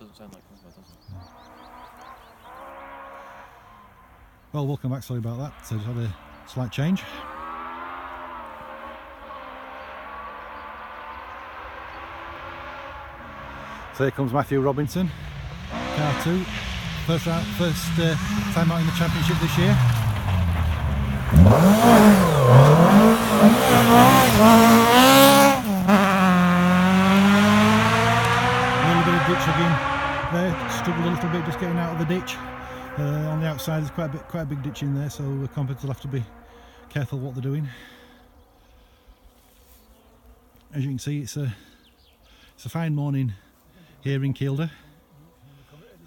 doesn't sound like cover, does it? Well, welcome back, sorry about that. So just had a slight change. So here comes Matthew Robinson, car 2, first time out in the championship this year. A little bit of ditch again there, struggled a little bit just getting out of the ditch. On the outside there's quite a big ditch in there, so the competitors will have to be careful what they're doing. As you can see, it's a fine morning here in Kielder.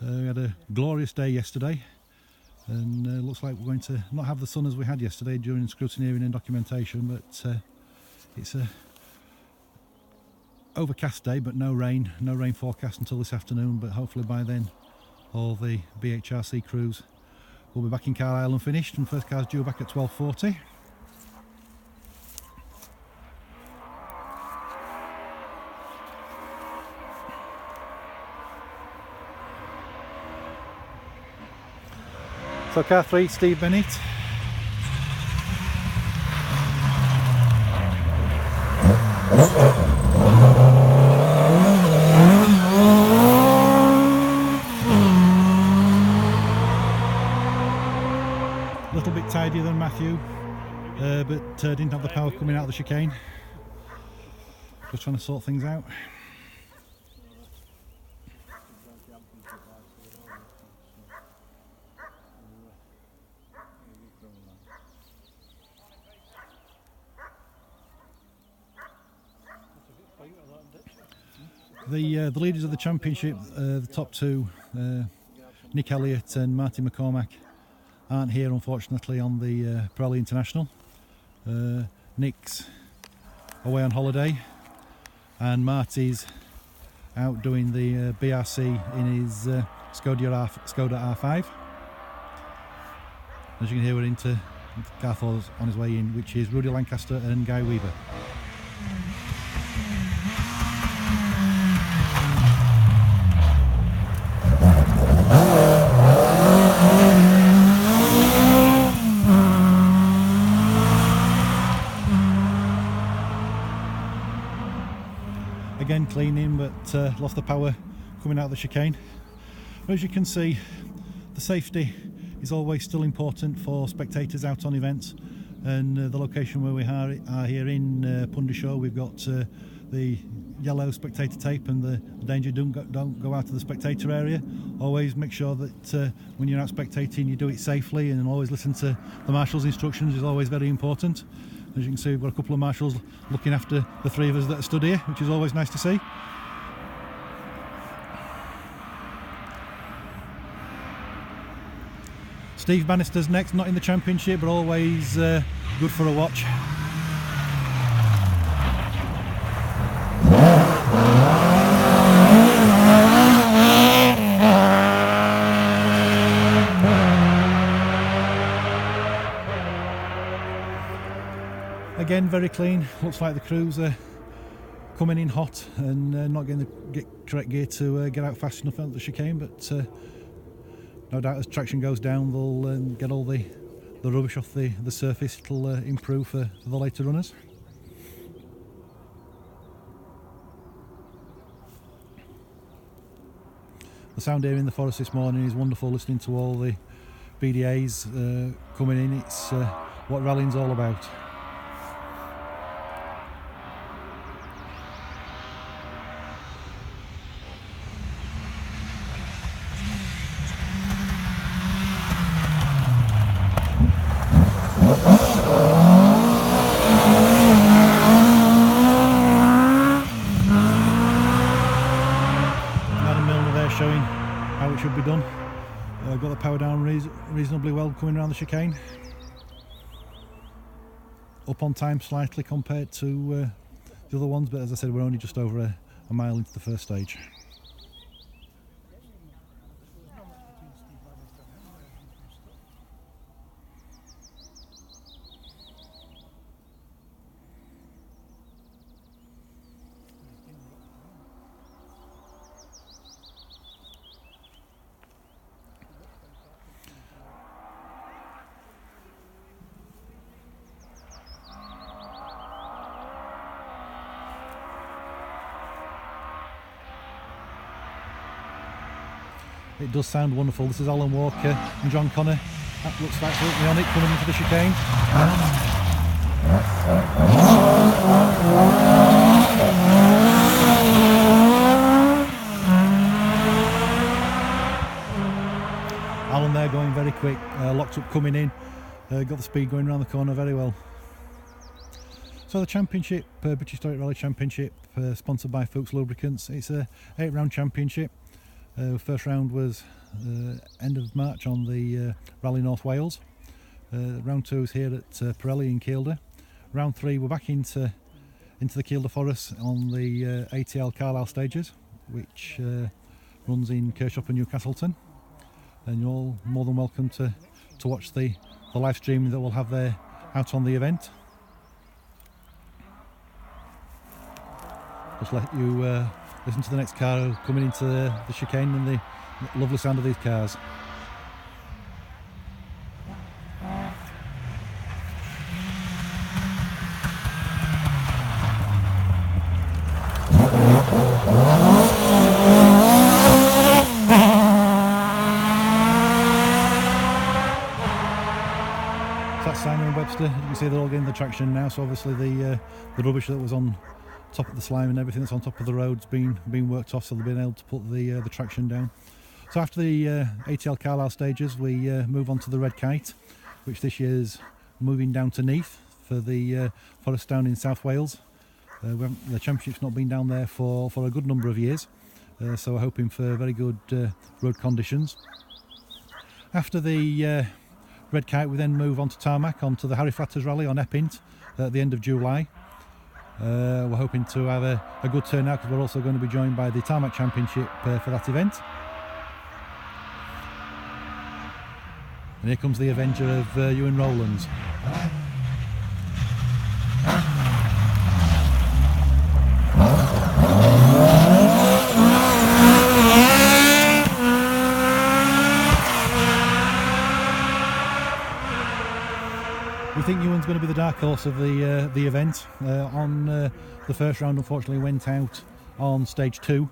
We had a glorious day yesterday, and looks like we're going to not have the sun as we had yesterday during scrutineering and documentation, but it's a overcast day, but no rain forecast until this afternoon. But hopefully by then all the BHRC crews will be back in Carlisle and finished, and first car's due back at 12:40. So car 3, Steve Bennett. A little bit tidier than Matthew, but didn't have the power coming out of the chicane. Just trying to sort things out. The leaders of the championship, the top two, Nick Elliott and Martin McCormack, aren't here unfortunately on the Pirelli International. Nick's away on holiday, and Marty's out doing the BRC in his Skoda R5. As you can hear, we're into car 4's on his way in, which is Rudy Lancaster and Guy Weaver. Again cleaning, but lost the power coming out of the chicane. But as you can see, the safety is always still important for spectators out on events, and the location where we are here in Pundishaw, we've got the yellow spectator tape, and the danger don't go out to the spectator area. Always make sure that when you're out spectating you do it safely, and always listen to the marshal's instructions is always very important. As you can see, we've got a couple of marshals looking after the three of us that are stood here, which is always nice to see. Steve Bannister's next, not in the championship, but always good for a watch. Again, very clean. Looks like the crews are coming in hot and not getting the correct gear to get out fast enough out the chicane, but no doubt as traction goes down they'll get all the rubbish off the surface. It'll improve for the later runners. The sound here in the forest this morning is wonderful, listening to all the BDAs coming in. It's what rallying's all about. Showing how it should be done. Got the power down reasonably well coming around the chicane. Up on time slightly compared to the other ones, but as I said, we're only just over a mile into the first stage. It does sound wonderful. This is Alan Walker and John Connor. That looks absolutely on it, coming into the chicane. Alan there going very quick, locked up coming in, got the speed going around the corner very well. So the championship, British Historic Rally Championship, sponsored by Fuchs Lubricants. It's a 8-round championship. First round was end of March on the Rally North Wales. Round 2 is here at Pirelli in Kielder. Round 3 we're back into the Kielder Forest on the ATL Carlisle stages, which runs in Kirshop and Newcastleton. And you're all more than welcome to watch the live streaming that we'll have there out on the event. Just let you listen to the next car coming into the chicane and the lovely sound of these cars. So that's Simon and Webster. You can see they're all getting the traction now. So obviously the rubbish that was on top of the slime and everything that's on top of the road's been worked off, so they've been able to put the traction down. So after the ATL Carlisle stages, we move on to the Red Kite, which this year's moving down to Neath for the forest down in South Wales. The championship's not been down there for a good number of years, so we're hoping for very good road conditions. After the Red Kite, we then move on to Tarmac, onto the Harry Flatters Rally on Eppint at the end of July. We're hoping to have a good turnout, because we're also going to be joined by the Tarmac Championship for that event. And here comes the Avenger of Ewan Rowlands. We think Ewan's going to be the dark horse of the event. On the first round, unfortunately, went out on stage 2,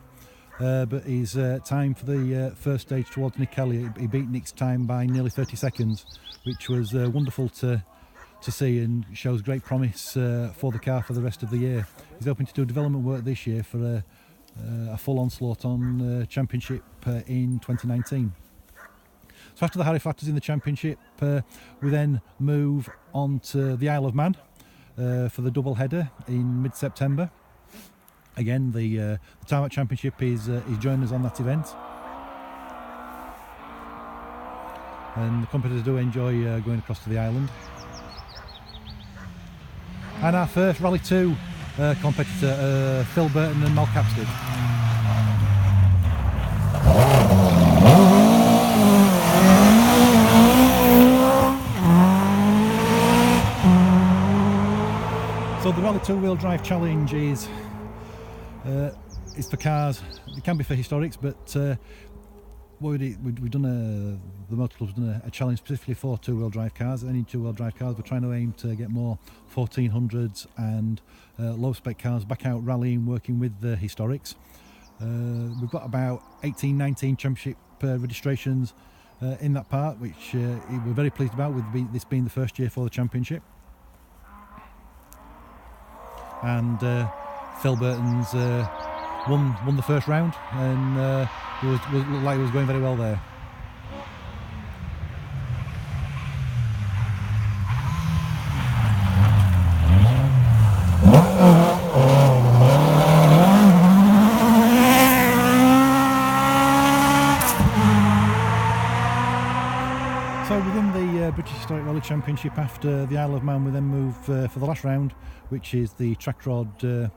but his time for the first stage towards Nick Kelly, he beat Nick's time by nearly 30 seconds, which was wonderful to see, and shows great promise for the car for the rest of the year. He's hoping to do development work this year for a full onslaught on championship in 2019. So after the Harry Flatters in the championship, we then move on to the Isle of Man for the double header in mid-September. Again, the Tarmac Championship is joining us on that event, and the competitors do enjoy going across to the island. And our first Rally 2 competitor, Phil Burton and Mal Capstead. So the Rally 2 wheel drive challenge is for cars. It can be for historics, but we've done the Motor Club's done a challenge specifically for 2-wheel drive cars. Any 2-wheel drive cars, we're trying to aim to get more 1400s and low spec cars back out rallying, working with the historics. We've got about 18-19 championship registrations in that part, which we're very pleased about, with this being the first year for the championship. And Phil Burton's won the first round, and looked like he was going very well there. So within the British Historic Rally Championship, after the Isle of Man, we then move for the last round, which is the Track Rod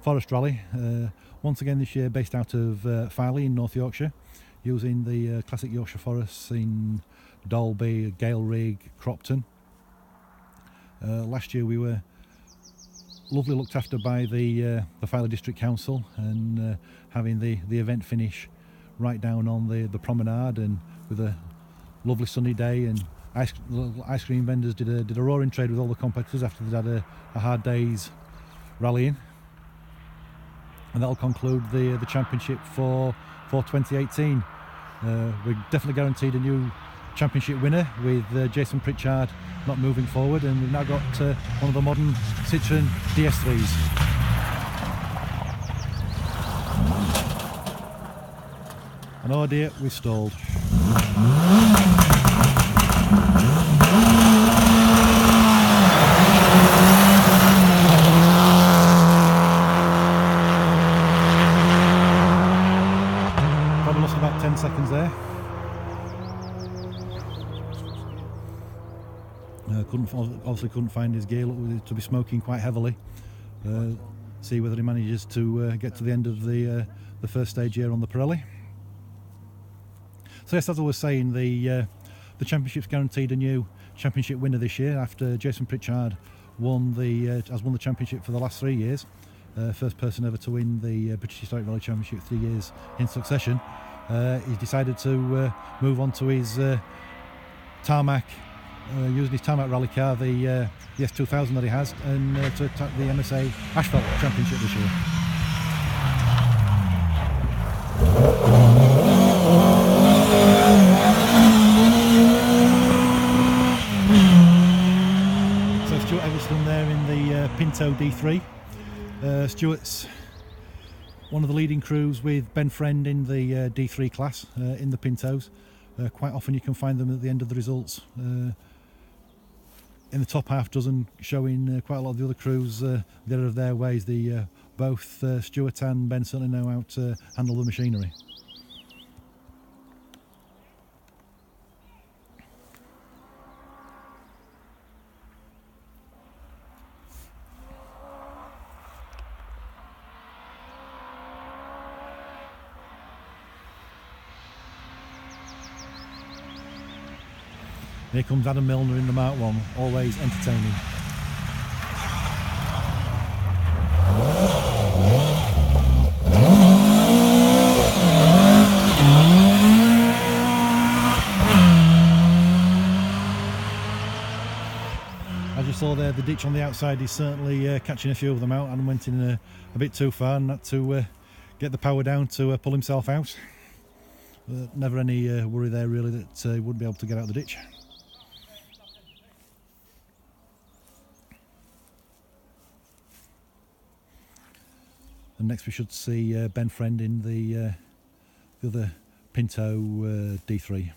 Forest Rally. Once again this year based out of Filey in North Yorkshire, using the classic Yorkshire forests in Dalby, Gaelrig, Cropton. Last year we were lovely looked after by the Filey District Council, and having the event finish right down on the promenade, and with a lovely sunny day, and ice cream vendors did a roaring trade with all the competitors after they'd had a hard day's rallying. And that'll conclude the championship for 2018. We're definitely guaranteed a new championship winner with Jason Pritchard not moving forward, and we've now got one of the modern Citroen DS3s. And oh dear, we stalled. Probably lost about 10 seconds there. Obviously couldn't find his gear, looked to be smoking quite heavily. See whether he manages to get to the end of the first stage here on the Pirelli. So yes, as I was saying, the championship's guaranteed a new championship winner this year after Jason Pritchard has won the championship for the last 3 years. First person ever to win the British Historic Rally Championship 3 years in succession. He's decided to move on to his tarmac, using his tarmac rally car, the S2000 that he has, and to attack the MSA Asphalt Championship this year. So Stuart Eggleston there in the Pinto D3. Stuart's one of the leading crews with Ben Friend in the D3 class in the Pintos. Quite often you can find them at the end of the results in the top half dozen, showing quite a lot of the other crews that are of their ways. Both Stuart and Ben certainly know how to handle the machinery. Here comes Adam Milner in the Mark 1, always entertaining. As you saw there, the ditch on the outside is certainly catching a few of them out, and went in a bit too far and had to get the power down to pull himself out. Never any worry there really that he wouldn't be able to get out of the ditch. And next we should see Ben Friend in the other Pinto D3.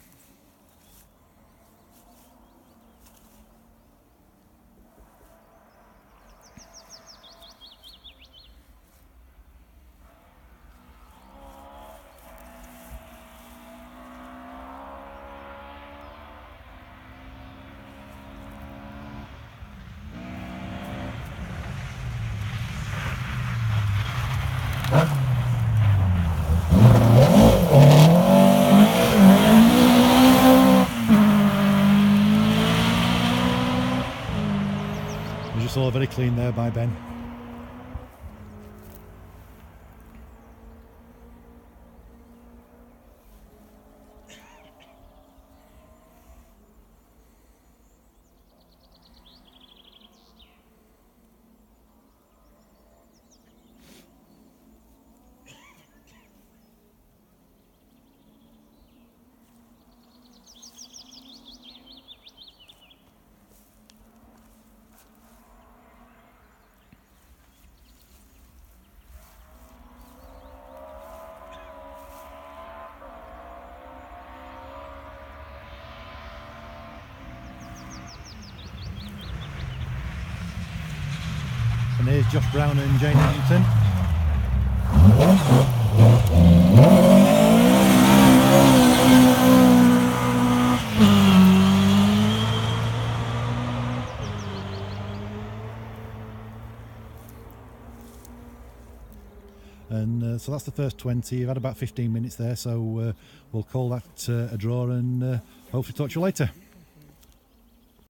As you saw, very clean there by Ben. And here's Josh Brown and Jane Huntington. And so that's the first 20. You've had about 15 minutes there, so we'll call that a draw, and hopefully talk to you later.